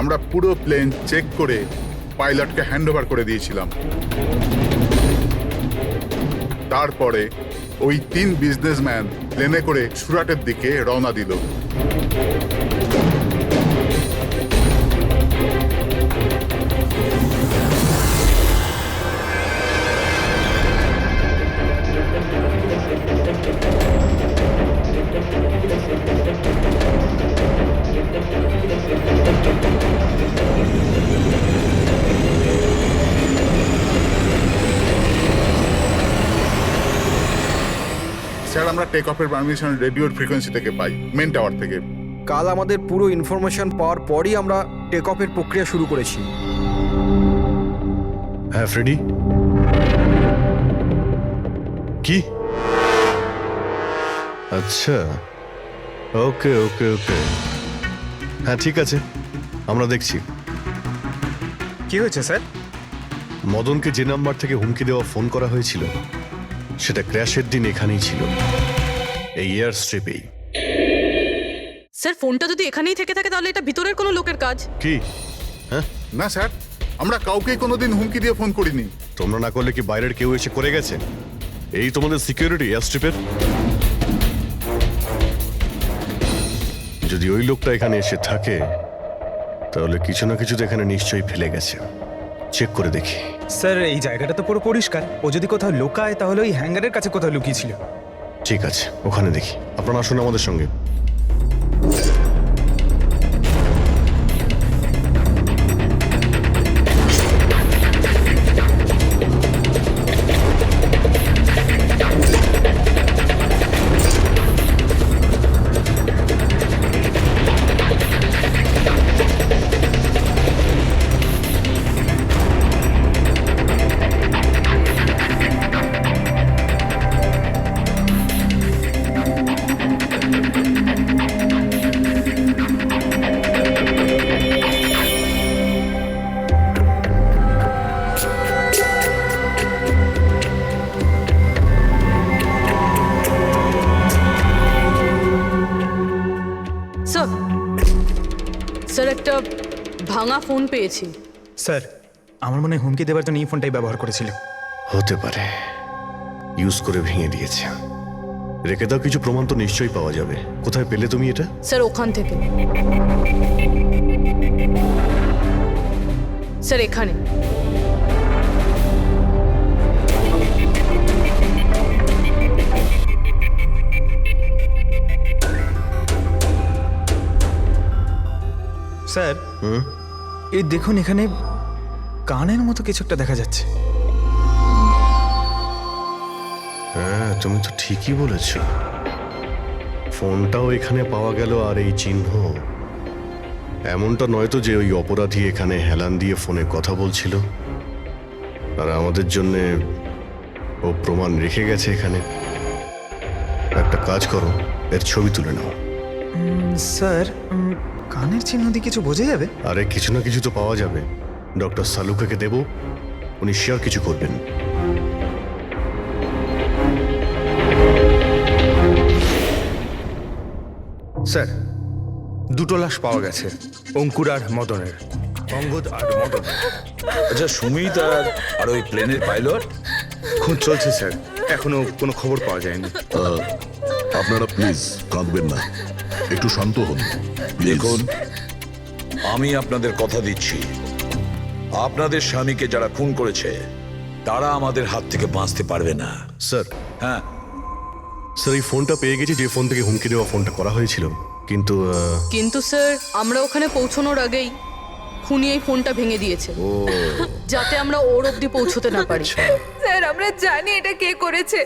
আমরা পুরো plane check করে পাইলটকে হ্যান্ডওভার করে দিয়েছিলাম। তারপরে ওই 3 বিজনেসম্যান প্লেনে করে সুরাটের দিকে রওনা দিল। স্যার, আমরা টেক অফের পারমিশন রেডিওর ফ্রিকোয়েন্সি থেকে পাই, মেন টাওয়ার থেকে। কাল আমাদের পুরো ইনফরমেশন পাওয়ার পরই আমরা টেক অফের প্রক্রিয়া শুরু করেছি। হ্যাঁ ফ্রেডি, কি? আচ্ছা, ওকে ওকে ওকে, হ্যাঁ ঠিক আছে, আমরা দেখছি। কি হয়েছে স্যার? মদনকে যে নাম্বার থেকে হুমকি দেওয়া ফোন করা হয়েছিল সেটা ক্র্যাশের দিন এখানেই ছিল, এই এয়ার স্ট্রিপেই। স্যার, ফোনটা যদি এখানেই থেকে থাকে তাহলে এটা ভিতরের কোনো লোকের কাজ। কি? হ্যাঁ না স্যার, আমরা কাউকেই কোনোদিন হুমকি দিয়ে ফোন করিনি। তোমরা না করলে কি বাইরের কেউ এসে করে গেছে? এই তোমাদের সিকিউরিটি এয়ার স্ট্রিপের? যদি ওই লোকটা এখানে এসে থাকে তাহলে কিছু না কিছু তো এখানে নিশ্চয়ই ফেলে গেছে। চেক করে দেখি। স্যার, এই জায়গাটা তো পুরো পরিষ্কার। ও যদি কোথাও লুকায় তাহলে ওই হ্যাঙ্গারের কাছে কোথাও লুকিয়েছিল। ঠিক আছে, ওখানে দেখি। আপনারা আসুন আমাদের সঙ্গে। স্যার, স্যার একটা ভাঙা ফোন পেয়েছি। স্যার, আমার মনে হয় হুমকি দেওয়ার জন্য এই ফোনটাই ব্যবহার করেছিল। হতে পারে, ইউজ করে ভেঙে দিয়েছে। রেখে দাও, কিছু প্রমাণ তো নিশ্চয়ই পাওয়া যাবে। কোথায় পেলে তুমি এটা? স্যার, ওখান থেকে। স্যার, এখানে। স্যার, এই দেখুন, এখানে কানের মতো কিছু একটা দেখা যাচ্ছে। হ্যাঁ, তুমি তো ঠিকই বলেছ। ফোনটাও এখানে পাওয়া গেল, আর এই চিহ্ন। এমনটা নয় তো যে ওই অপরাধী এখানে হেলান দিয়ে ফোনে কথা বলছিল আর আমাদের জন্য ও প্রমাণ রেখে গেছে এখানে। একটা কাজ করো, এর ছবি তুলে নাও। স্যার, কানের চিহ্ন দিয়ে কিছু বোঝা যাবে? আরে কিছু না কিছু তো পাওয়া যাবে। ডক্টর সালুকাকে দেব, উনি শিওর কিছু করবেন। স্যার, 2টো লাশ পাওয়া গেছে, অঙ্কুর আর মদনের। অঙ্গদ আর মদন। আচ্ছা, সুমিত আর ওই প্লেনের পাইলট? খুঁজ চলছে স্যার, এখনো কোনো খবর পাওয়া যায়নি। আপনারা প্লিজ কাঁদবেন না, একটু শান্ত হন। দেখুন, আমি আপনাদের কথা দিচ্ছি, আপনাদের স্বামীকে যারা খুন করেছে তারা আমাদের হাত থেকে বাঁচতে পারবে না। স্যার, হ্যাঁ স্যার এই ফোনটা পেয়ে গেছি যে ফোন থেকে হুমকি দেওয়া ফোনটা করা হয়েছিল, কিন্তু কিন্তু স্যার, আমরা ওখানে পৌঁছানোর আগেই খুনি এই ফোনটা ভেঙে দিয়েছে, যাতে আমরা ওর অবধি পৌঁছতে না পারি। স্যার, আমরা জানি এটা কে করেছে।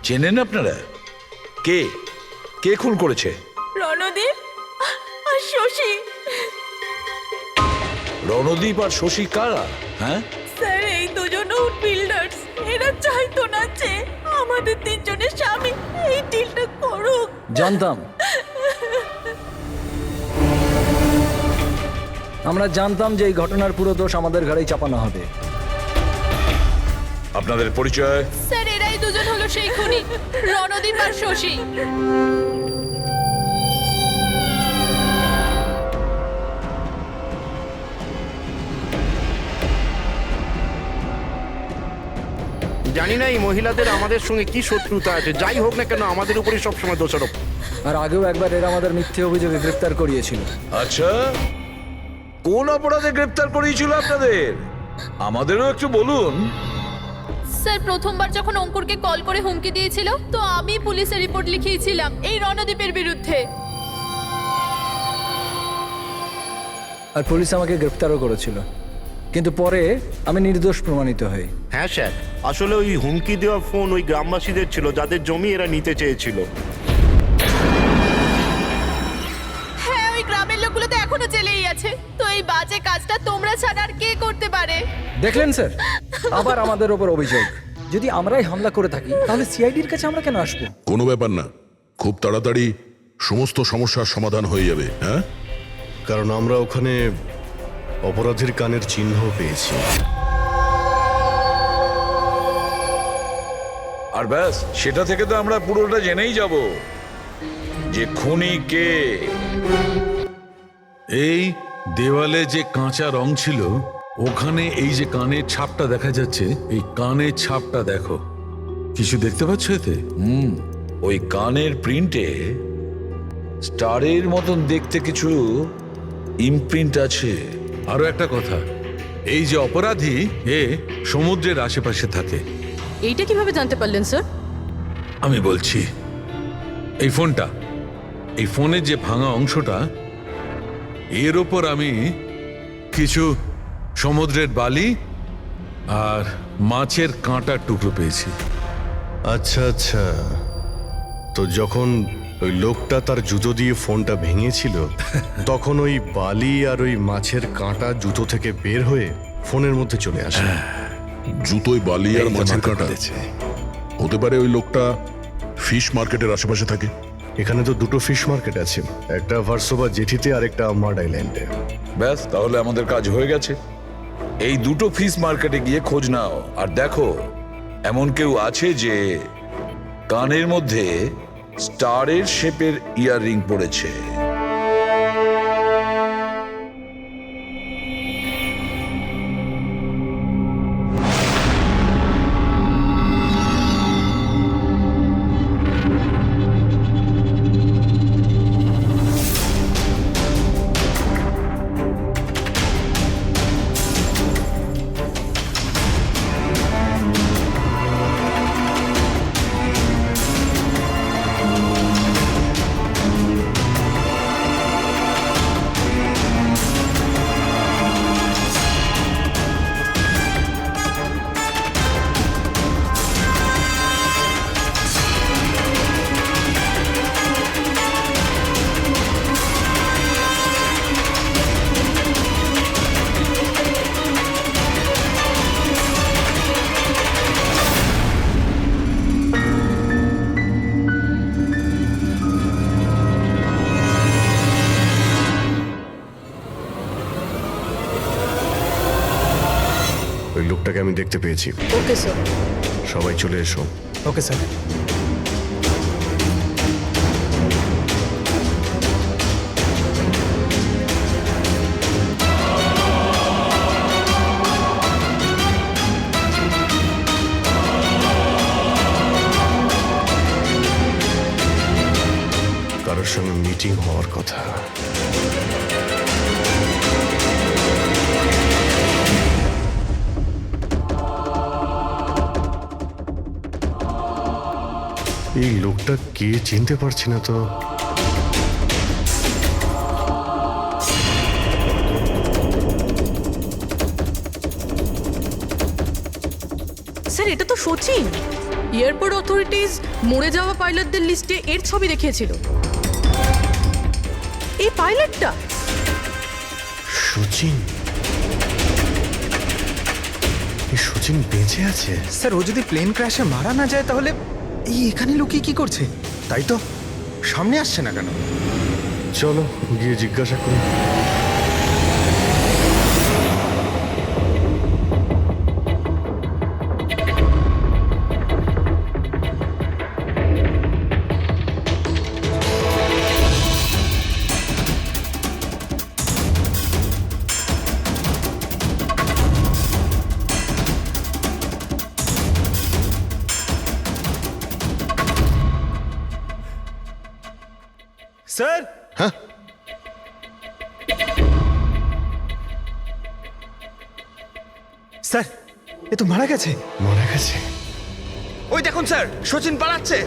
চেনেন আপনারা? কে কে খুন করেছে? রণদীপ আর শশী। রণদীপ আর শশী কারা? হ্যাঁ স্যার, এই দুজন বিল্ডার্স। এরা চাইতো না যে আমাদের 3 জনের স্বামী এই ডিলটা করুক। জানতাম, আমরা জানতাম যে এই ঘটনার পুরো দোষ আমাদের ঘাড়েই চাপানো হবে। আপনাদের পরিচয়? স্যার, এরাই দুজন হলো সেই খুনি, রণদীপ আর শশী। জানি না এই মহিলাদের আমাদের সঙ্গে কি শত্রুতা আছে, যাই হোক না কেন আমাদের উপরই সবসময় দোষারোপ। আর আগেও একবার এরা আমাদের মিথ্যে অভিযোগে গ্রেপ্তার করিয়েছিল। আচ্ছা, কোন অপরাধে গ্রেপ্তার করিয়েছিল আপনাদের? আমাদেরও একটু বলুন। স্যার, প্রথমবার যখন অঙ্কুরকে কল করে হুমকি দিয়েছিল, তো আমি পুলিশে রিপোর্ট লিখিয়েছিলাম এই রণদীপের বিরুদ্ধে। আর পুলিশ আমাকে গ্রেপ্তারও করেছিল, কিন্তু পরে আমি নির্দোষ প্রমাণিত হই। হ্যাঁ স্যার, আসলে ওই হুমকি দেওয়া ফোন ওই গ্রামবাসীদের ছিল যাদের জমি এরা নিতে চেয়েছিল। হ্যাঁ, ওই গ্রামের লোকগুলো তো এখনো জেলেই আছে। তো এই বাজে কাজটা তোমরা ছাড়া আর কে করতে পারে? দেখলেন স্যার, আবার আমাদের ওপর অভিযোগ। যদি আমরাই হামলা করে থাকি তাহলে সিআইডির কাছে আমরা কেন আসবো? কোনো ব্যাপার না, খুব তাড়াতাড়ি সমস্ত সমস্যার সমাধান হয়ে যাবে। হ্যাঁ, কারণ আমরা ওখানে অপরাধীর কানের চিহ্ন পেয়েছি। আর ব্যাস, সেটা থেকে তো আমরা পুরোটা জেনেই যাব যে খুনি কে। এই দেওয়ালে যে কাঁচা রং ছিল, ওখানে এই যে কানের ছাপটা দেখা যাচ্ছে, এই কানের ছাপটা দেখো। কিছু দেখতে পাচ্ছ এতে? ওই কানের প্রিন্টে স্টারের মতন দেখতে কিছু ইমপ্রিন্ট আছে। আরো একটা কথা, এই যে অপরাধী, এ সমুদ্রের আশেপাশে থাকে। এইটা কিভাবে জানতে পারলেন স্যার? আমি বলছি, এই ফোনটা, এই ফোনের যে ভাঙা অংশটা, এর ওপর আমি কিছু সমুদ্রের বালি আর মাছের কাঁটার টুকরো পেয়েছি। আচ্ছা আচ্ছা, তো যখন ওই লোকটা তার জুতো দিয়ে ফোনটা ভেঙেছিল তখন ওই বালি আর ওই মাছের কাঁটা জুতো থেকে বের হয়ে ফোনের মধ্যে চলে আসে। জুতোয় বালি আর এই তো মাছের মাথা কাঁটা। খুলেছে। হতে পারে ওই লোকটা ফিশ মার্কেটের আশেপাশে থাকে। এখানে তো দুটো ফিশ মার্কেট আছে, একটা ভার্সোভা জেটিতে আর একটা মার্ড আইল্যান্ডে। ব্যাস, তাহলে আমাদের কাজ হয়ে গেছে। এই দুটো ফিশ মার্কেটে গিয়ে খোঁজ নাও আর দেখো এমন কেউ আছে যে কানের মধ্যে স্টারের শেপের ইয়াররিং পড়েছে। ওই লোকটাকে আমি দেখতে পেয়েছি। Okay sir. সবাই চলে এসো। Okay sir. কারোর সঙ্গে মিটিং হওয়ার কথা। এই লোকটা কে চিনতে পারছি না তো। স্যার, এটা তো সচিন। এয়ারপোর্ট অথরিটিজ মরে যাওয়া পাইলটদের লিস্টে এর ছবি দেখিয়েছিল। এই পাইলটটা সচিন, এই সচিন বেঁচে আছে? স্যার, ও যদি প্লেন ক্র্যাশে মারা না যায় তাহলে এই এখানে লুকিয়ে কি করছে? তাই তো, সামনে আসছে না কেন? চলো গিয়ে জিজ্ঞাসা করি। স্যার হ্যাঁ স্যার এ তো মারা গেছে। মারা গেছে? ওই দেখুন স্যার, সচিন পালাচ্ছে।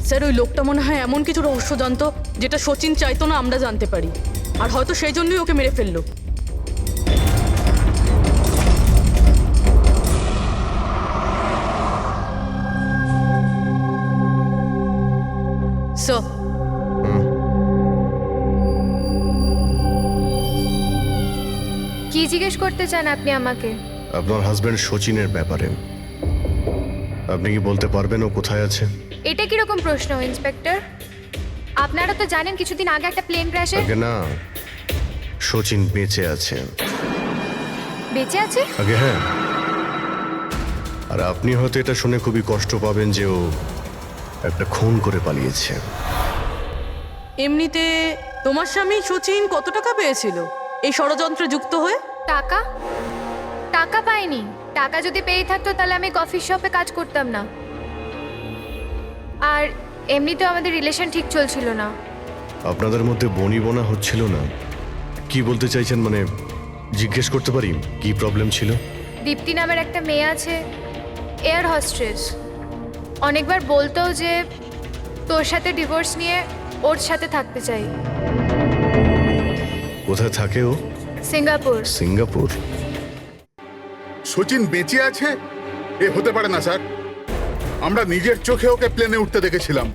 স্যার ওই লোকটা মনে হয় এমন কিছু রহস্য জানতো যেটা সচিন চাইতো না আমরা জানতে পারি, আর হয়তো সেই জন্যই ওকে মেরে ফেললো। স্যার, কি জিজ্ঞেস করতে চান আপনি আমাকে? আপনার হাজবেন্ড সচিনের ব্যাপারে। আপনি কি বলতে পারবেন ও কোথায় আছে? এটা কিরকম প্রশ্ন ইন্সপেক্টর? আপনারা তো জানেন কিছুদিন আগে একটা প্লেন ক্র্যাশে। আগে না, সচিন বেঁচে আছে। বেঁচে আছে? আগে হ্যাঁ। আর আপনি হয়তো এটা শুনে খুবই কষ্ট পাবেন যে ও একটা খুন করে পালিয়েছে। এমনিতে তোমার স্বামী সচিন কত টাকা পেয়েছিল এই ষড়যন্ত্রে যুক্ত হয়ে? টাকা? টাকা পাইনি। টাকা যদি পেয়ে থাকতো তাহলে আমি কফি শপে কাজ করতাম না। আর এমনিতেও আমাদের রিলেশন ঠিক চলছিল না। আপনাদের মধ্যে বনিবনা হচ্ছিল না? কি বলতে চাইছেন, মানে জিজ্ঞেস করতে পারি কি প্রবলেম ছিল? দীপ্তি নামের একটা মেয়ে আছে, এয়ার হোস্টেস। অনেকবার বলতো যে তোর সাথে ডিভোর্স নিয়ে ওর সাথে থাকতে চাই। কোথায় থাকে ও? সিঙ্গাপুর। সিঙ্গাপুর? সচিন বেঁচে আছে? এ হতে পারে না স্যার, আমরা নিজের চোখে ওকে প্লেনে উঠতে দেখেছিলাম।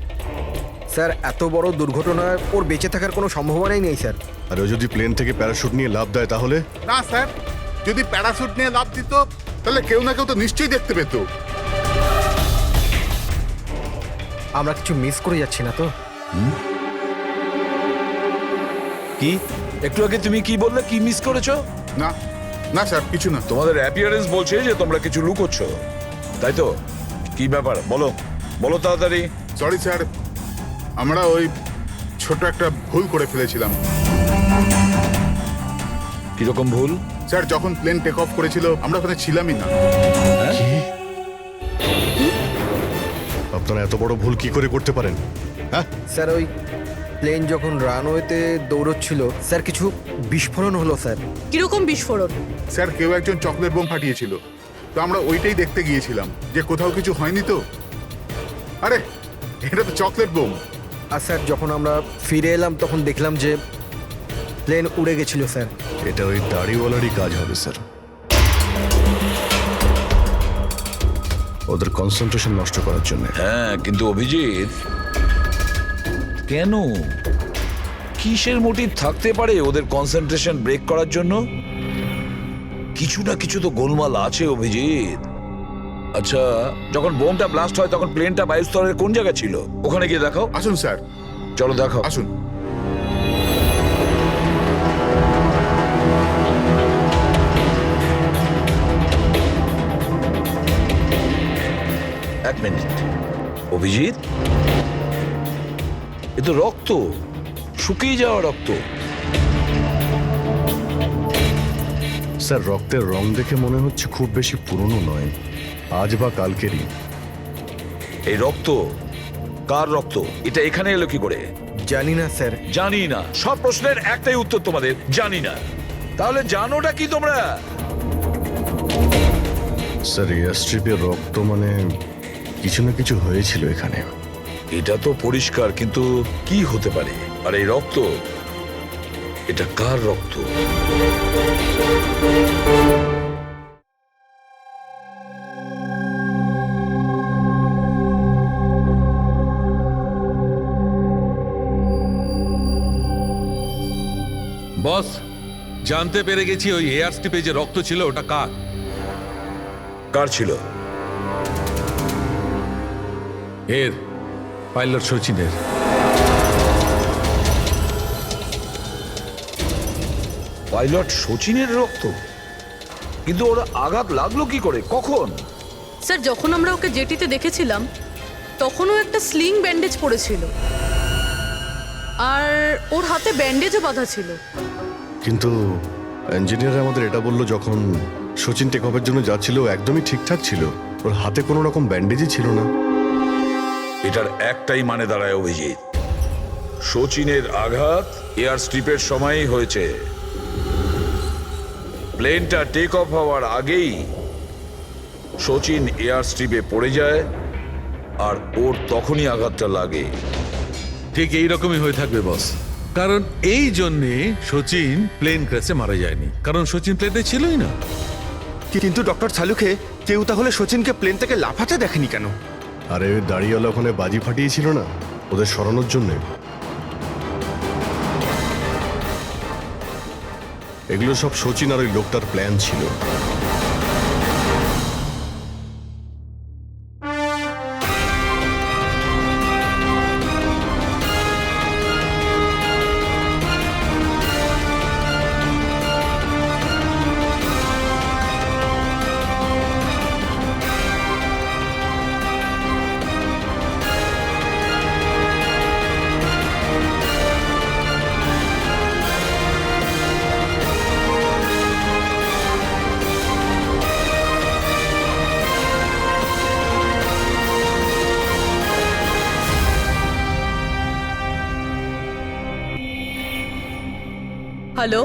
স্যার এত বড় দুর্ঘটনায় ওর বেঁচে থাকার কোনো সম্ভাবনাই নেই স্যার। আর ও যদি প্লেন থেকে প্যারাশুট নিয়ে লাফ দেয় তাহলে? না স্যার, যদি প্যারাশুট নিয়ে লাফ দিত তাহলে কেউ না কেউ তো নিশ্চয়ই দেখতে পেত। আমরা কিছু মিস করে যাচ্ছি না তো? কি একটু আগে তুমি কি বললে? কি মিস করেছো? না না স্যার, কিছু না। তোমাদের অ্যাপিয়ারেন্স বলছে যে তোমরা কিছু লুকোচ্ছ, তাই তো? কি ব্যাপার বলো, বলো তাড়াতাড়ি। সরি স্যার, আমরা ওই ছোট একটা ভুল করে ফেলেছিলাম। কিরকম ভুল? স্যার যখন প্লেন টেক অফ করেছিল আমরা ওখানে ছিলামই না। আপনারা এত বড় ভুল কি করে করতে পারেন? হ্যাঁ স্যার ওই প্লেন যখন রানওয়েতে দৌড়চ্ছিল স্যার কিছু বিস্ফোরণ হলো স্যার। কিরকম বিস্ফোরণ? স্যার কেউ একজন চকলেট বোম ফাটিয়েছিল, তো আমরা ওইটাই দেখতে গিয়েছিলাম যে কোথাও কিছু হয়নি তো। আরে এটা তো চকলেট বোম। আর স্যার যখন আমরা ফিরে এলাম তখন দেখলাম যে প্লেন উড়ে গেছিল স্যার। এটা ওই দাড়িওয়ালারই কাজ হবে স্যার। ওদের কনসেন্ট্রেশন নষ্ট করার জন্য। হ্যাঁ, কিন্তু অভিজিৎ, কেন? কিসের মোটিভ থাকতে পারে ওদের কনসেন্ট্রেশন ব্রেক করার জন্য? কিছু না কিছু তো গোলমাল আছে অভিজিৎ। আচ্ছা, যখন বোমটা ব্লাস্ট হয় তখন প্লেনটা বায়ুস্তরের কোন জায়গা ছিল? ওখানে গিয়ে দেখাও। আসুন স্যার। চলো দেখাও। আসুন। এক মিনিট অভিজিৎ, এ তো রক্ত, শুকিয়ে যাওয়া রক্ত। স্যার রক্তের রং দেখে মনে হচ্ছে খুব বেশি পুরনো নয়, আজ বা কালকেরই। এই রক্ত কার রক্ত? এটা এখানে এলো কি করে? জানি না স্যার। জানি না? সব প্রশ্নের একটাই উত্তর তোমাদের, জানি না। তাহলে জানোটা কি তোমরা? স্যার এয়ারস্ট্রিপের রক্ত মানে কিছু না কিছু হয়েছিল এখানে। এটা তো পরিষ্কার, কিন্তু কি হতে পারে? আর এই রক্ত, এটা কার রক্ত? বস, জানতে পেরে গেছি ওই এয়ার স্ট্রিপে যে রক্ত ছিল ওটা কার। কার ছিল? এর পাইলট সচিনের। পাইলট সচিনের রক্ত? কিন্তু ওরা আঘাত লাগলো কি করে, কখন? স্যার, যখন আমরা ওকে জেটিতে দেখেছিলাম তখনও একটা স্লিং ব্যান্ডেজ পড়েছিল, আর ওর হাতে ব্যান্ডেজও বাঁধা ছিল। কিন্তু ইঞ্জিনিয়ার আমাদের এটা বললো যখন সচিন টেক অফের জন্য যাচ্ছিল ও একদমই ঠিকঠাক ছিল, ওর হাতে কোনো রকম ব্যান্ডেজই ছিল না। এটার একটাই মানে দাঁড়ায় অভিজিৎ, সচিনের আঘাত এয়ার স্ট্রিপের সময়ই হয়েছে। প্লেনটা টেক অফ হওয়ার আগেই সচিন এয়ার স্ট্রিপে পড়ে যায়, আর ওর তখনই আঘাতটা লাগে। ঠিক এইরকমই হয়ে থাকবে বস, কারণ এই জন্যে সচিন প্লেন ক্র্যাশে মারা যায়নি, কারণ সচিন প্লেনে ছিলই না। কিন্তু ডক্টর সালুকে কেউ তাহলে সচিনকে প্লেন থেকে লাফাতে দেখেনি কেন? আরে ওই দাঁড়িয়েওয়ালা ওখানে বাজি ফাটিয়েছিল না ওদের সরানোর জন্যে। এগুলো সব সচিন আর ওই লোকটার প্ল্যান ছিল। Hello,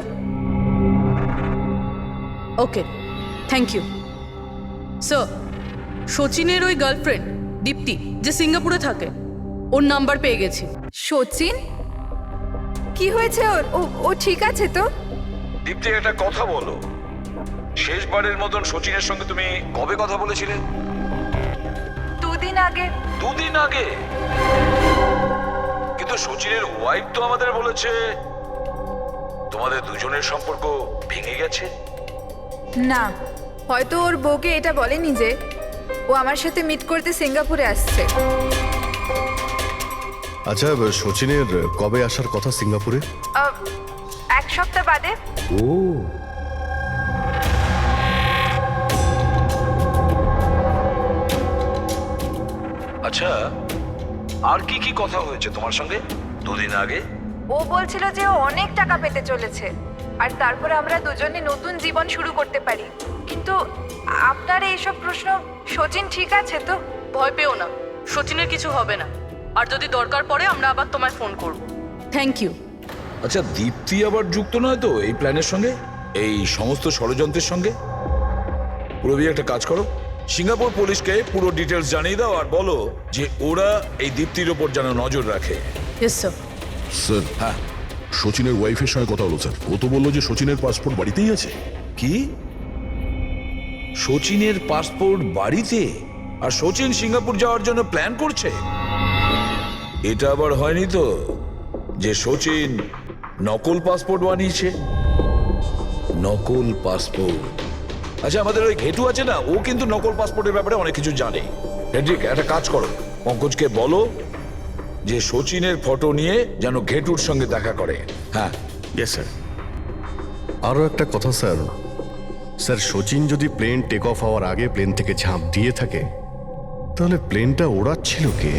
okay, thank you sir. সচিনের ওই গার্লফ্রেন্ড দীপ্তি, যে সিঙ্গাপুরে থাকে, ওর নাম্বার পেয়ে গেছি। সচিন কি হয়েছে ওর? ও ঠিক আছে তো? দীপ্তি, একটা কথা বলো, শেষবারের মতন সচিনের সঙ্গে তুমি কবে কথা বলেছিলে? 2 দিন আগে। 2 দিন আগে? কিন্তু সচিনের ওয়াইফ তো আমাদের বলেছে তোমাদের দুজনের সম্পর্ক ভেঙে গেছে। না, হয়তো ওর বউকে এটা বলেনি যে ও আমার সাথে মিট করতে সিঙ্গাপুরে আসছে। আচ্ছা, সচিনের কবে আসার কথা সিঙ্গাপুরে? 1 সপ্তাহ বাদে। ও, আচ্ছা, আর কি কি কথা হয়েছে তোমার সঙ্গে 2 দিন আগে? ও বলছিল যে ও অনেক টাকা পেতে চলেছে, আর তারপরে আমরা দুজনে নতুন জীবন শুরু করতে পারি। কিন্তু আপনার এইসব প্রশ্ন, সচিন ঠিক আছে তো? ভয় পেও না, সচিনের কিছু হবে না, আর যদি দরকার পড়ে আমরা আবার তোমায় ফোন করব। Thank you. আচ্ছা, দীপ্তি আবার যুক্ত নয় তো এই প্ল্যানের সঙ্গে, এই সমস্ত ষড়যন্ত্রের সঙ্গে? পুরবি, একটা কাজ করো, সিঙ্গাপুর পুলিশকে পুরো ডিটেলস জানিয়ে দাও আর বলো যে ওরা এই দীপ্তির ওপর যেন নজর রাখে। Yes sir. স্যার, হ্যাঁ, সচিনের ওয়াইফের সঙ্গে কথা হলো স্যার। ও তো বললো যে সচিনের পাসপোর্ট বাড়িতেই আছে। কি? সচিনের পাসপোর্ট বাড়িতে? আর সচিন সিঙ্গাপুর যাওয়ার জন্য প্ল্যান করছে? এটা আবার হয়নি তো যে সচিন নকল পাসপোর্ট বানিয়েছে? নকল পাসপোর্ট? আচ্ছা, আমাদের ওই ঘেটু আছে না, ও কিন্তু নকল পাসপোর্টের ব্যাপারে অনেক কিছু জানে। হেড্রিক, একটা কাজ করো, পঙ্কজকে বলো যে সচিনের ফটো নিয়ে যেন ঘেটুর সঙ্গে দেখা করে। হ্যাঁ। Yes sir. আরও একটা কথা স্যার, সচিন যদি প্লেন টেক অফ হওয়ার আগে প্লেন থেকে ঝাঁপ দিয়ে থাকে, তাহলে প্লেনটা ওড়াচ্ছিল কে?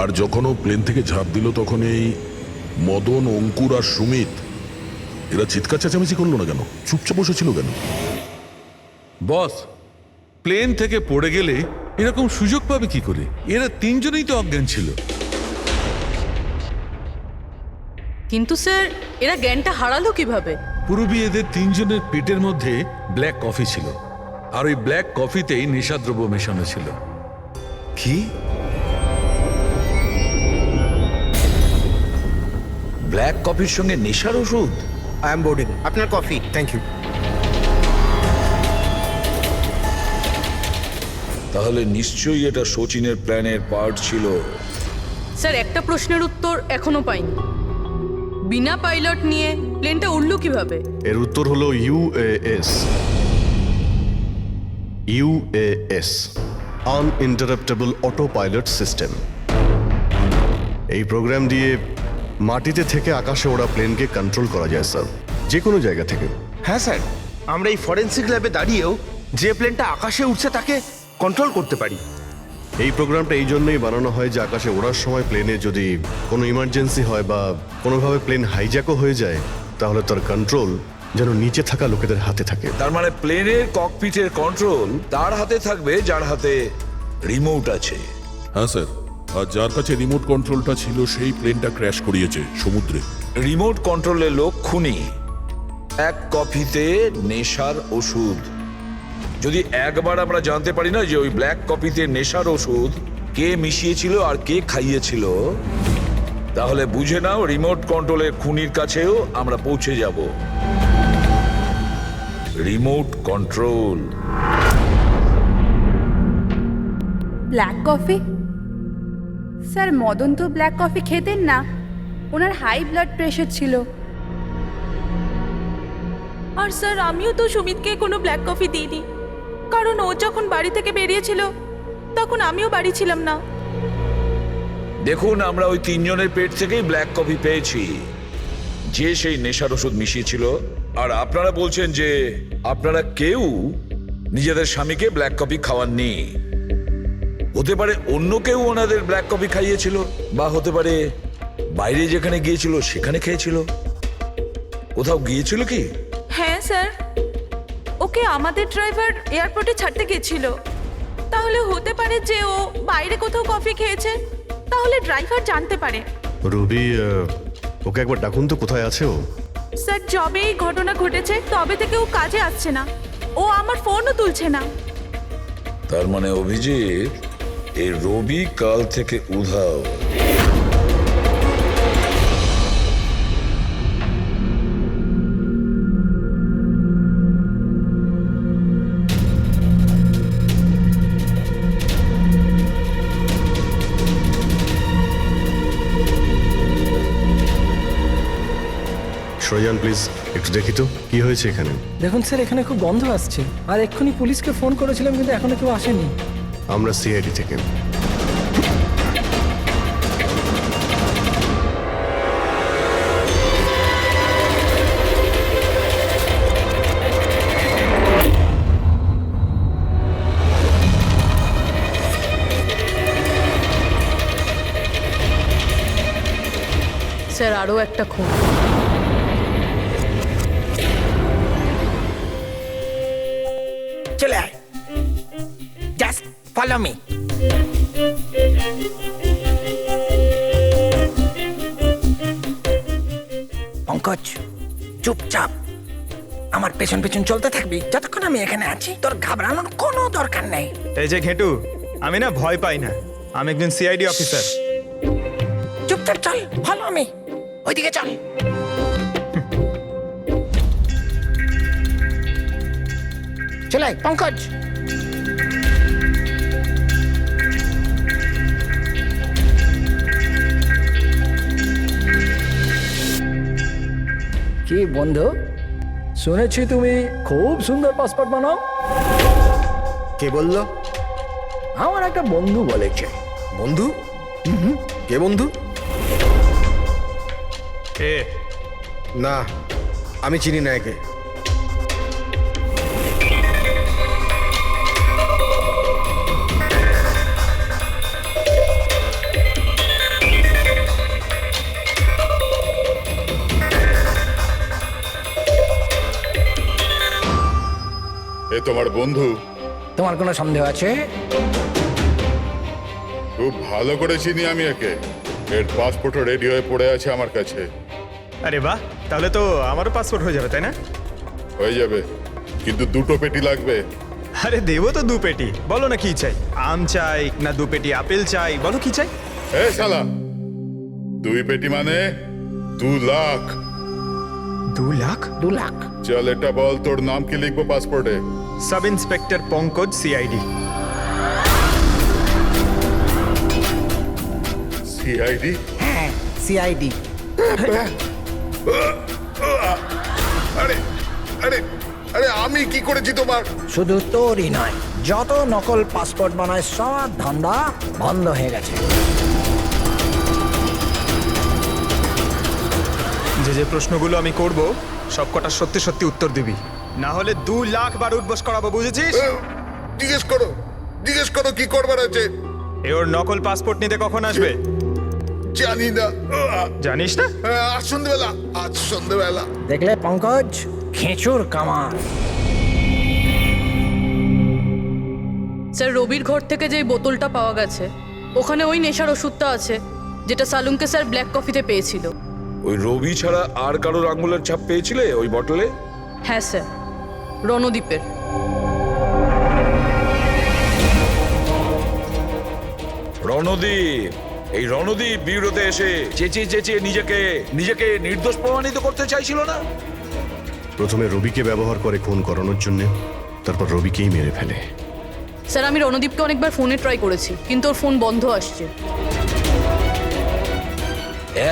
আর যখন ও প্লেন থেকে ঝাঁপ দিল তখন এই মদন, অঙ্কুর আর সুমিত এরা চিৎকার চেঁচামেচি করলো না কেন? চুপচাপ বসেছিল কেন? বস, প্লেন থেকে পড়ে গেলে এরকম সুযোগ পাবে কি করে? এরা 3 জনেই তো অজ্ঞান ছিল। কিন্তু স্যার, এরা জ্ঞানটা হারালো কিভাবে? পূর্বী, এদের 3 জনের পেটের মধ্যে ব্ল্যাক কফি ছিল, আর ওই ব্ল্যাক কফিতেই নেশাদ্রব্য মেশানো ছিল। কি? ব্ল্যাক কফির সঙ্গে নেশার ওষুধ? I am boarding. আপনার কফি। Thank you. তাহলে নিশ্চয়ই এটা শচীনের প্ল্যানের পার্ট ছিল। স্যার একটা প্রশ্নের উত্তর এখনো পাইনি। বিনা পাইলট নিয়ে প্লেনটা উড়লো কিভাবে? এর উত্তর হলো UAS. UAS, আনইন্টারাপ্টেবল auto pilot system. এই প্রোগ্রাম দিয়ে মাটিতে থেকে আকাশে ওড়া প্লেনকে কন্ট্রোল করা যায় স্যার, যে কোনো জায়গা থেকে। হ্যাঁ স্যার, আমরা এই ফরেন্সিক ল্যাবে দাঁড়িয়েও যে প্লেনটা আকাশে উঠছে তাকে কন্ট্রোল করতে পারি। এই প্রোগ্রামটা এই জন্যই বানানো হয় যে আকাশে ওড়ার সময় প্লেনে যদি কোনো ইমার্জেন্সি হয় বা কোনোভাবে প্লেন হাইজ্যাকও হয়ে যায়, তাহলে তার কন্ট্রোল যেন নিচে থাকা লোকেদের হাতে থাকে। তার মানে প্লেনের ককপিটের কন্ট্রোল তার হাতে থাকবে যার হাতে রিমোট আছে। হ্যাঁ স্যার, আর যার কাছে রিমোট কন্ট্রোলটা ছিল সেই প্লেনটা ক্র্যাশ করিয়েছে সমুদ্রে। রিমোট কন্ট্রোলের লোক খুনি, এক কফিতে নেশার ওষুধ। যদি একবার আমরা জানতে পারি না যে ওই ব্ল্যাক কফিতে নেশার ওষুধ কে মিশিয়েছিল আর কে খাইয়েছিল, তাহলে বুঝে নাও রিমোট কন্ট্রোলের খুনির কাছেও আমরা পৌঁছে যাব। Remote control. Black coffee? Sir Madan তো ব্ল্যাক কফি খেতেন না, ওনার হাই ব্লাড প্রেশার ছিল। আর স্যার আমিও তো সুমিতকে কোনো ব্ল্যাক কফি দিইনি, কারণ ও যখন বাড়ি থেকে বেরিয়েছিল তখন আমিও বাড়ি ছিলাম না। দেখুন, আমরা ওই তিনজনের পেট থেকেই ব্ল্যাক কফি পেয়েছি, যে সেই নেশার ওষুধ মিশিয়েছিল। আর আপনারা বলছেন যে আপনারা কেউ নিজেদের স্বামীকে ব্ল্যাক কফি খাওয়াননি। হতে পারে অন্য কেউ ওনাদের ব্ল্যাক কফি খাইয়েছিল, বা হতে পারে বাইরে যেখানে গিয়েছিল সেখানে খেয়েছিল। কোথাও গিয়েছিল কি? হ্যাঁ স্যার, ওকে আমাদের ড্রাইভার এয়ারপোর্টে ছাড়তে গেছিল। তাহলে হতে পারে যে ও বাইরে কোথাও কফি খেয়েছে, তাহলে ড্রাইভার জানতে পারে। রবি, ওকে একবার ডাকুন তো, কোথায় আছে ও? স্যার যবে এই ঘটনা ঘটেছে তবে থেকে ও কাজে আসছে না, ও আমার ফোনও তুলছে না। তার মানে অভিজিৎ, এই রবি কাল থেকে উধাও। সরজান প্লিজ একটু দেখি তো কি হয়েছে এখানে। দেখুন স্যার, এখানে খুব গন্ধ আসছে, আর এক্ষুনি পুলিশকে ফোন করেছিলাম কিন্তু এখনো কেউ আসেনি। আমরা সিআইডি থেকে। স্যার আরও একটা খুন। চলে আয়, জাস্ট ফলো মি। পঙ্কজ, চুপচাপ আমার পেছন পেছন চলতে থাকবি যতক্ষণ আমি এখানে আছি। তোর ঘাবড়ানোর কোনো দরকার নেই। এই যে ঘেটু, আমি না ভয় পাই না, আমি একজন সিআইডি অফিসার। চুপচাপ চল, ফলো মি, ওইদিকে চল। চলে আয় পঙ্কজ। কি বন্ধু, শুনেছি তুমি খুব সুন্দর পাসপোর্ট বানাও। কে বললো? আমার একটা বন্ধু বলেছে। বন্ধু? কে বন্ধু? এ না, আমি চিনি না একে। এ তোমার বন্ধু? তোমার কোনো সন্দেহ আছে? খুব ভালো করে চিনি আমি একে। এর পাসপোর্টও রেডি হয়ে পড়ে আছে আমার কাছে। আরে বাহ, তাহলে তো আমারও পাসপোর্ট হয়ে যাবে, তাই না? হয়ে যাবে, কিন্তু দুটো পেটি লাগবে। আরে দেবো তো 2 পেটি। বলো না কি চাই, আম চাই না 2 পেটি আপেল চাই, বলো কি চাই? এ শালা, 2 পেটি মানে 2 লাখ। 2 লাখ? 2 লাখ। চল এটা বল, তোর নাম কি লিখবো পাসপোর্টে? Sub inspector Pankaj, CID. CID? হ্যাঁ, সিআইডি। আরে আরে আরে আমি কি করেছি তোমার? শুধু তোরই নয়, যত নকল পাসপোর্ট বানায় সব ধান্দা বন্ধ হয়ে গেছে। যে প্রশ্নগুলো আমি করব সব কটা সত্যি সত্যি উত্তর দিবি, না হলে 2 লাখ বার উঠবস করাবো, বুঝেছিস? জিজ্ঞেস করো কি করবার আছে। এ ওর নকল পাসপোর্ট নিতে কখন আসবে? জানি না। জানিস না? আজ সন্ধ্যেবেলা। দেখলে পঙ্কজ, খেঁচুর কামার। স্যার, রবির ঘর থেকে যে বোতলটা পাওয়া গেছে ওখানে ওই নেশার ওষুধটা আছে যেটা সালুমকে স্যার ব্ল্যাক কফিতে পেয়েছিল। ওই রবি ছাড়া আর কারোর আঙুলের ছাপ পেয়েছিলে ওই বটলে? হ্যাঁ স্যার, রণদ্বীপের। রণদীপ, এই রণদীপ বিউরোতে এসে চেঁচিয়ে নিজেকে নির্দোষ প্রমাণিত করতে চাইছিল না? প্রথমে রবিকে ব্যবহার করে খুন করানোর জন্য, তারপর রবিকেই মেরে ফেলে। স্যার, আমি রণদীপকে অনেকবার ফোনে ট্রাই করেছি কিন্তু ওর ফোন বন্ধ আসছে।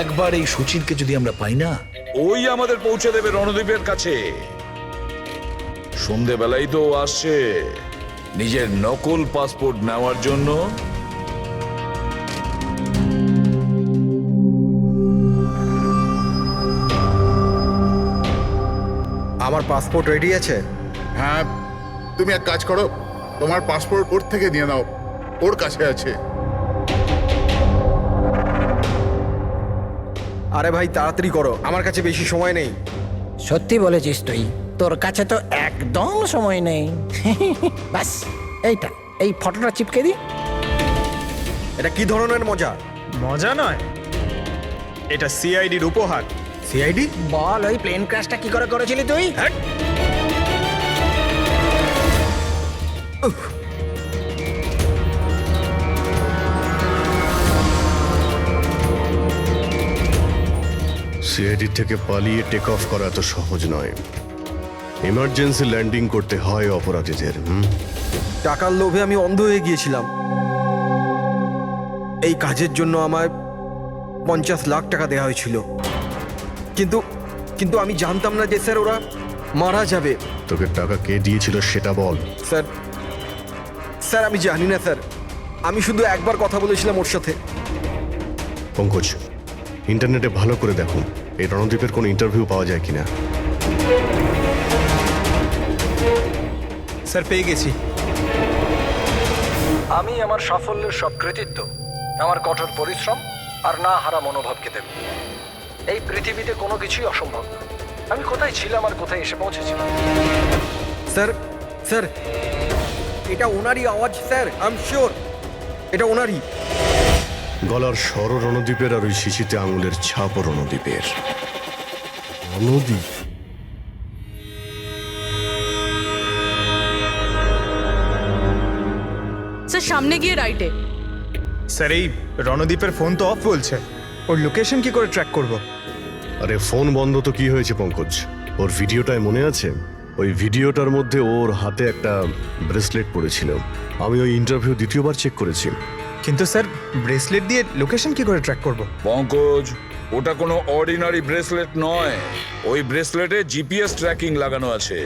একবার এই সুচিরকে যদি আমরা পাই না, ওই আমাদের পৌঁছে দেবে রণদীপের কাছে। সন্ধেবেলাই তো ও আসছে নিজের নকল পাসপোর্ট নেওয়ার জন্য। আমার পাসপোর্ট রেডি আছে? হ্যাঁ, তুমি এক কাজ করো, তোমার পাসপোর্ট ওর থেকে নিয়ে নাও, ওর কাছে আছে। আরে ভাই তাড়াতাড়ি করো, আমার কাছে বেশি সময় নেই। সত্যি বলেছিস তুই, তোর কাছে তো একদম সময় নেই। ব্যাস এইটা, এই ফটোটা চিপকে দি। এটা কি ধরনের মজা? মজা নয়, এটা সিআইডির উপহার। সিআইডি? বল, ওই প্লেন ক্র্যাশটা কি করে করেছিলি তুই? সিআইডি থেকে পালিয়ে টেক অফ করা এত সহজ নয়। ইমার্জেন্সি ল্যান্ডিং করতে হয় অপরাধীদের। টাকার লোভে আমি অন্ধ হয়ে গিয়েছিলাম। এই কাজের জন্য আমায় 50 লাখ টাকা দেওয়া হয়েছিল, কিন্তু আমি জানতাম না যে স্যার ওরা মারা যাবে। তোকে টাকা কে দিয়েছিল সেটা বল। স্যার আমি জানি না স্যার, আমি শুধু একবার কথা বলেছিলাম ওর সাথে। পঙ্কজ, ইন্টারনেটে ভালো করে দেখো এই রণদীপের কোনো ইন্টারভিউ পাওয়া যায় কিনা। স্যার, পেয়ে গেছি। আমি আমার সাফল্যের সব কৃতিত্ব আমার কঠোর পরিশ্রম আর না হারা মনোভাবকে দেব। এই পৃথিবীতে কোনো কিছুই অসম্ভব না। আমি কোথায় ছিলাম আর কোথায় এসে পৌঁছেছিলাম। স্যার এটা ওনারই আওয়াজ স্যার, আই এম শিওর এটা ওনারই। গলার স্বর রণদীপের আর ওই শিশিতে আঙুলের ছাপ রণদীপের। রণদীপ? স্যার, সামনে গিয়ে রাইটে। স্যার, এই রণদীপের ফোন তো অফ বলছে, ওর লোকেশন কি করে ট্র্যাক করব? আরে ফোন বন্ধ তো কি হয়েছে পঙ্কজ, ওর ভিডিওটায় মনে আছে? ওই ভিডিওটার মধ্যে ওর হাতে একটা ব্রেসলেট পড়েছিল। আমি ওই ইন্টারভিউ দ্বিতীয়বার চেক করেছি। কিন্তু স্যার, ব্রেসলেট দিয়ে লোকেশন কি করে ট্র্যাক করব? পঙ্কজ, ওটা কোনো অর্ডিনারি ব্রেসলেট নয়। ওই ব্রেসলেটে জিপিএস ট্র্যাকিং লাগানো আছে।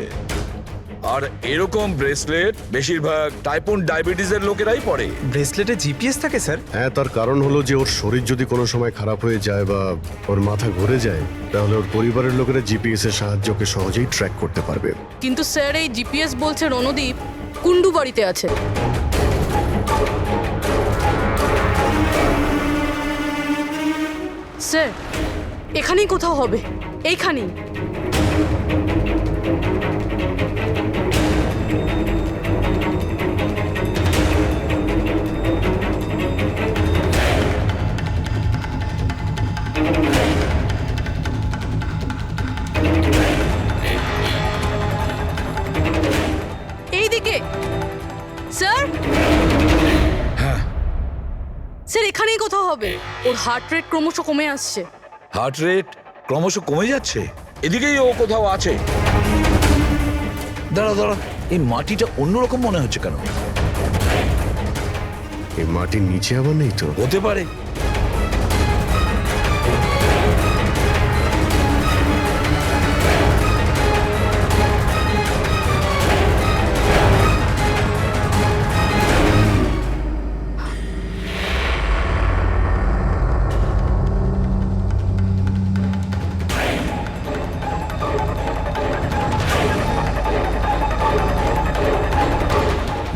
আর এরকম ব্রেসলেট বেশিরভাগ টাইপ 1 ডায়াবেটিসের লোকেরাই পরে। ব্রেসলেটে জিপিএস থাকে স্যার? হ্যাঁ, তার কারণ হলো যে ওর শরীর যদি কোনো সময় খারাপ হয়ে যায় বা ওর মাথা ঘুরে যায়, তাহলে ওর পরিবারের লোকেরা জিপিএস এর সাহায্যকে সহজেই ট্র্যাক করতে পারবে। কিন্তু স্যার, এই জিপিএস বলছে রণদীপ কুন্ডু বাড়িতে আছে। স্যার, এখানেই কোথাও হবে, এইখানেই। এইদিকে স্যার। স্যার, এখানেই কোথাও হবে। ওর হার্ট রেট ক্রমশ কমে আসছে। Heart rate? ক্রমশ কমে যাচ্ছে। এদিকেই ও কোথাও আছে। দাঁড়া দাঁড়া, এই মাটিটা অন্যরকম মনে হচ্ছে কেন? এই মাটির নিচে আবার নেই তো? হতে পারে।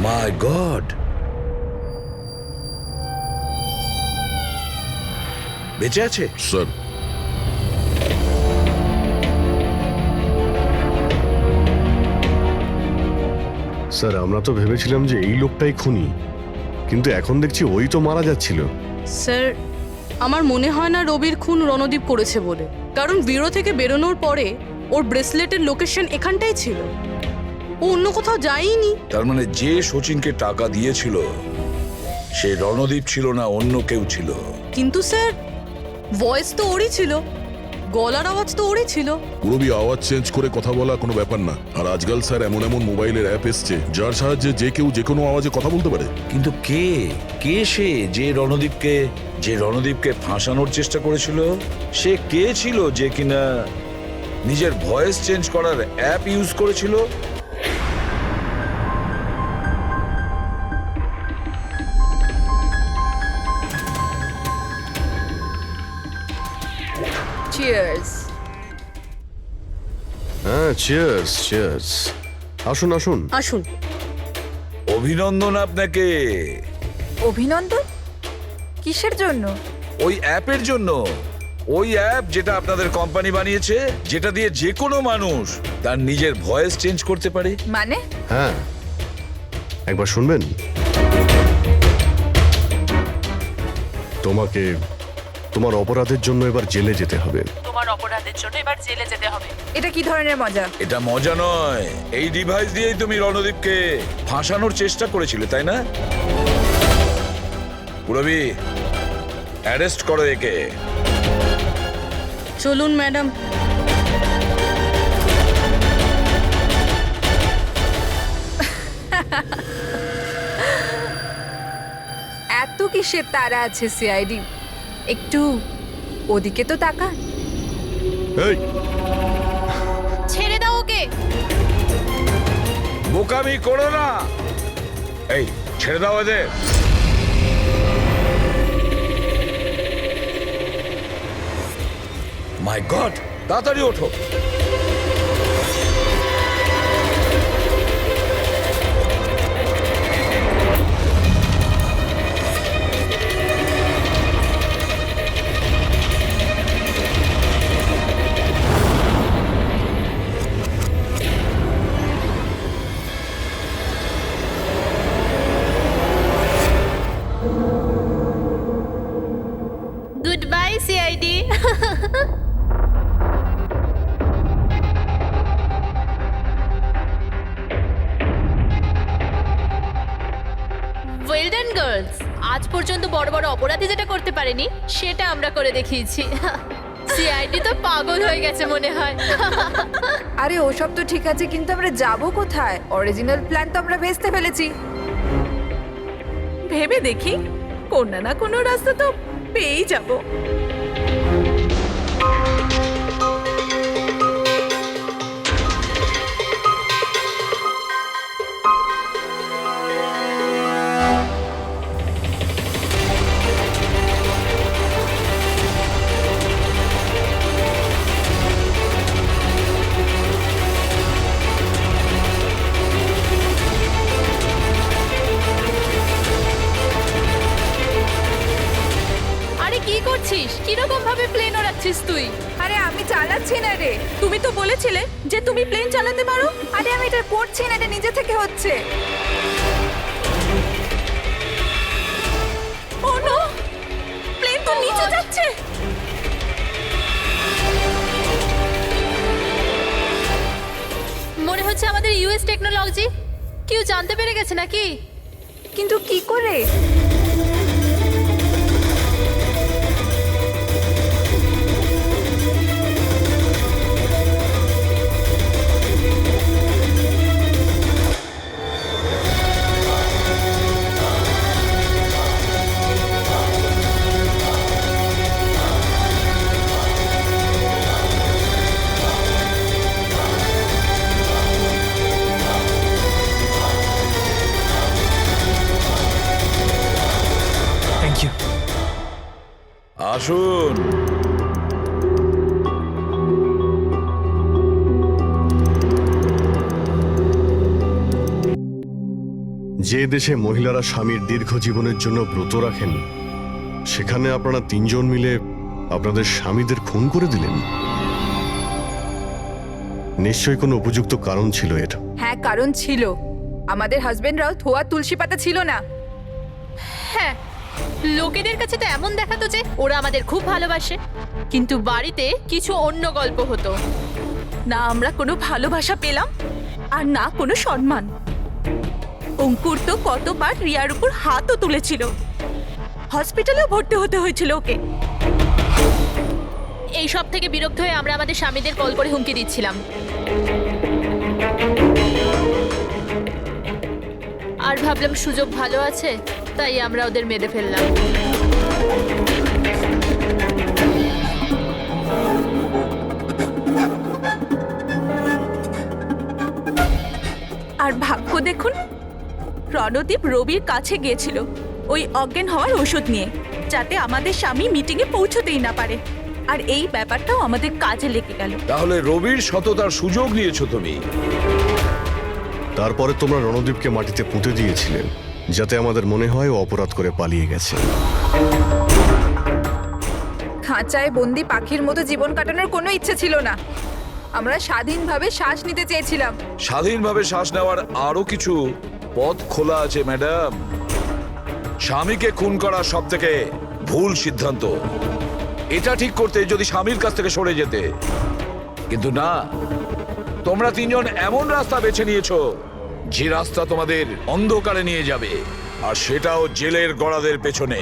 মাই গড, বেঁচে আছে? স্যার, স্যার আমরা তো ভেবেছিলাম যে এই লোকটাই খুনি, কিন্তু এখন দেখছি ওই তো মারা যাচ্ছিল। স্যার, আমার মনে হয় না রবির খুন রণদীপ করেছে বলে, কারণ ব্যুরো থেকে বেরোনোর পরে ওর ব্রেসলেটের লোকেশন এখানটাই ছিল, ও অন্য কোথাও যায়নি। তার মানে যে শচীনকে টাকা দিয়েছিল সে রণদীপ ছিল না, অন্য কেউ ছিল। কিন্তু স্যার, ভয়েস তো ওরই ছিল, গলার আওয়াজ তো ওরই ছিল। পুরবি আওয়াজ চেঞ্জ করে কথা বলা কোনো ব্যাপার না। আর আজকাল স্যার এমন এমন মোবাইলের অ্যাপ এসছে যার সাহায্যে যে কেউ যে কোনো আওয়াজে কথা বলতে পারে। কিন্তু কে কে সে যে রণদীপকে ফাঁসানোর চেষ্টা করেছিল? সে কে ছিল যে কিনা নিজের ভয়েস চেঞ্জ করার অ্যাপ ইউজ করেছিল? চিয়ার্স। হ্যাঁ, চিয়ার্স চিয়ার্স। আসুন আসুন আসুন। অভিনন্দন আপনাকে। অভিনন্দন? কিসের জন্য? ওই অ্যাপের জন্য। ওই অ্যাপ যেটা আপনাদের কোম্পানি বানিয়েছে, যেটা দিয়ে যে কোনো মানুষ তার নিজের ভয়েস চেঞ্জ করতে পারে। মানে? হ্যাঁ, একবার শুনবেন? তোমাকে তোমার অপরাধের জন্য এবার জেলে যেতে হবে। তোমার অপরাধের জন্য এবার জেলে যেতে হবে? এটা কি ধরনের মজা? এটা মজা নয়। এই ডিভাইস দিয়েই তুমি রণদীপকে ফাঁসানোর চেষ্টা করেছিলে, তাই না? পুরবি, অ্যারেস্ট করো একে। চলুন ম্যাডাম। এত কিসের তারা আছে সিআইডি? একটু ওদিকে তো তাকান। এই, ছেড়ে দাও ওকে। বোকামি করো না। এই, ছেড়ে দাও এদের। মাই গড, তাড়াতাড়ি ওঠো। Good bye CID. Well done girls, আজ পর্যন্ত বড় বড় অপরাধী যেটা করতে পারেনি সেটা আমরা করে দেখিয়েছি। সিআইডি তো পাগল হয়ে গেছে মনে হয়। আরে ওসব তো ঠিক আছে, কিন্তু আমরা যাব কোথায়? অরিজিনাল প্ল্যান তো আমরা ভেস্তে ফেলেছি। ভেবে দেখি, কোনো না কোনো রাস্তা তো পেয়েই যাব। কি করছিস? কিরকম ভাবে প্লেন ওড়াচ্ছিস তুই? আরে আমি চালাচ্ছি না রে। তুমি তো বলেছিলে যে তুমি প্লেন চালাতে পারো। আরে আমি এটা করছি না, এটা নিজে থেকে হচ্ছে। ও নো, প্লেন তো নিচে যাচ্ছে। মনে হচ্ছে আমাদের ইউএস টেকনোলজি কেউ জানতে পেরে গেছে নাকি? কিন্তু কি করে? যে দেশে মহিলারা স্বামীর দীর্ঘ জীবনের জন্য ব্রত রাখেন, সেখানে আপনারা তিনজন মিলে আপনাদের স্বামীদের খুন করে দিলেন। নিশ্চয়ই কোনো উপযুক্ত কারণ ছিল এর। হ্যাঁ, কারণ ছিল। আমাদের হাজবেন্ডরাও ধোয়া তুলসী পাতা ছিল না। হ্যাঁ, লোকেদের কাছে তো এমন দেখাতো যে ওরা আমাদের খুব ভালোবাসে, কিন্তু বাড়িতে কিছু অন্য গল্প হতো। না আমরা কোনো ভালোবাসা পেলাম, আর না কোনো সম্মান। অঙ্কুর তো কতবার রিয়ার উপর হাতও তুলেছিল, হসপিটালেও ভর্তি হতে হয়েছিল ওকে। এই সব থেকে বিরক্ত হয়ে আমরা আমাদের স্বামীদের কল করে হুমকি দিচ্ছিলাম, আর ভাবলাম সুযোগ ভালো আছে, তাই আমরা ওদের মেরে ফেললাম। আর ভাগ্য দেখুন, রণদীপ রবির কাছে গিয়েছিল ওই অজ্ঞান হওয়ার ওষুধ নিয়ে, যাতে আমাদের স্বামী মিটিংয়ে পৌঁছতেই না পারে। আর এই ব্যাপারটাও আমাদের কাজে লেগে গেল। তাহলে রবির সততার সুযোগ নিয়েছো তুমি। তারপরে তোমরা রণদীপকে মাটিতে পুঁতে দিয়েছিলেন, যাতে আমাদের মনে হয় ও অপরাধ করে পালিয়ে গেছে। খাঁচায় বন্দি পাখির মতো জীবন কাটানোর কোনো ইচ্ছে ছিল না। আমরা স্বাধীনভাবে শ্বাস নিতে চেয়েছিলাম। স্বাধীনভাবে শ্বাস নেওয়ার আরো কিছু পথ খোলা আছে ম্যাডাম। স্বামীকে খুন করা সব থেকে ভুল সিদ্ধান্ত। এটা ঠিক করতে যদি স্বামীর কাছ থেকে সরে যেতে, কিন্তু না, তোমরা তিনজন এমন রাস্তা বেছে নিয়েছো যে রাস্তা তোমাদের অন্ধকারে নিয়ে যাবে, আর সেটাও জেলের গড়াদের পেছনে।